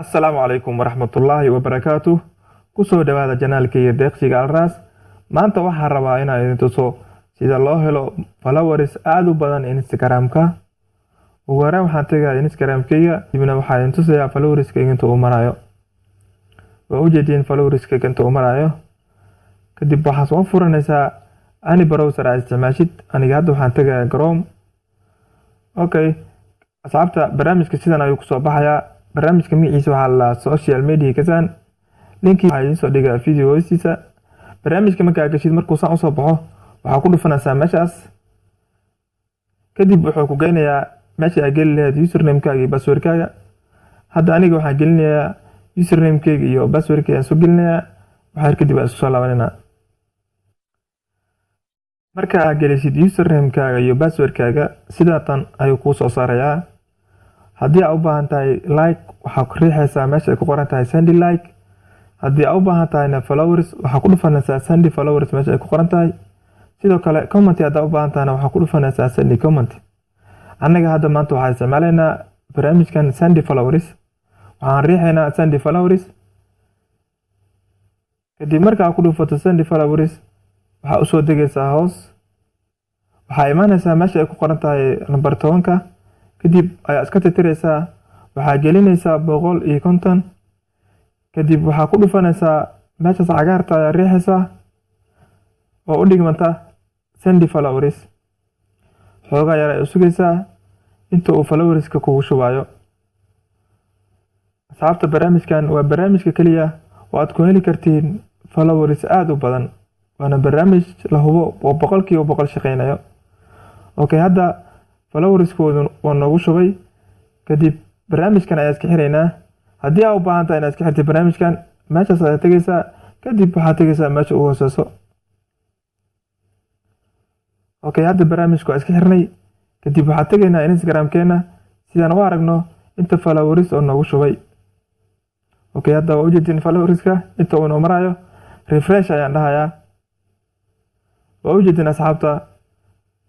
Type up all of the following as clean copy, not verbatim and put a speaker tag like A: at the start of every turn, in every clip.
A: السلام عليكم ورحمة الله وبركاته. كسو دوادا janaalkayga deeqsiga alraas. maanta waxaan rabaa inaan idin tuso sida loo helo followers aad u badan Instagram-ka. ugu horreyn waxaan tagayaa Instagram-kayga, dibna waxaan idin tusayaa followers-kayga inta uu marayo. waa u jeedin followers-kayga inta uu marayo. kadib waxaad soo furanaysaa any browser aad isticmaashid. aniga hadda waxaan tagayaa Chrome. okay, asxaabta barnaamijka sidan ayuu kusoo baxayaa. barnaamijka magaciisa waxaa la social media kasan. linki waxaa idin soo dhigaa video hoostiisa. barnaamijka markaa gashid markuu saan usoo baxo waxaa ku dhufanaysaa meeshaas. kadib wuxuu ku geynayaa meesha aad geli lahayd username-kaaga iyo password-kaaga. hadda aniga waxaan gelinayaa username-kayga iyo password-kayga soo gelinayaa. waxaa kadib aan isku soo laabanayna. marka aad gelisid username-kaaga iyo password-kaaga sidaatan ayuu kuu soo saarayaa. haddii aad u baahan tahay like waxaa ku riixaysaa meesha ay ku qoran tahay send like. haddii aad u baahan tahayna followers waxaa ku dhufanaysaa send followers meesha ay ku qoran tahay. sidoo kale comment hadda u baahan tahayna waxaa ku dhufanaysaa send comment. anaga hadda maanta waxaan isticmaalaynaa barnaamijkan send followers. waxaan riixaynaa send followers. kadib markaa ku dhufato send followers waxaa usoo degaysaa hoos. waxaa imaanaysaa meesha ay ku qoran tahay number 10-ka. kadib ayaa iska tirtiraysaa. waxaa gelinaysaa 150. kadib waxaa ku dhufanaysaa meeshaas cagaarta ayaa riixaysaa oo u dhigmanta send followers. xoogaa yar ay sugaysaa inta uu followerska kugu shubayo. asxaabta barnaamijkan waa barnaamijka kaliya oo aad ku heli kartiin followers aad u badan. waana barnaamij la hubo oo 100% shaqeynayo. okay, hadda followerskoodu waa noogu shubay. kadib barnaamijkan ayaa iska xiraynaa. haddii aad u baahan tahay inaad iska xirtid barnaamijkan meeshaas ayaa tegaysaa. kadib waxaad tegaysaa meesha ugu hooseyso. okay, hadda barnaamijku waa iska xirnay. kadib waxaad tegaynaa Instagram-keena sidaan u aragno inta followers oo noogu shubay. okay, hadda waa u jeedin followerska inta uu noo marayo. refresh ayaan dhahayaa. waa u jeedin asxaabta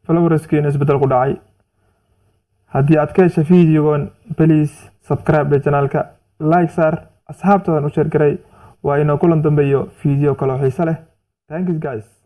A: followerskiina isbedel ku dhacay. haddii aad ka heshay videogan please subscribe channelka, like saar, asxaabtadan u share garay. waa inoo kulan dambeeyo video kale oo xiiso leh. Thanks guys.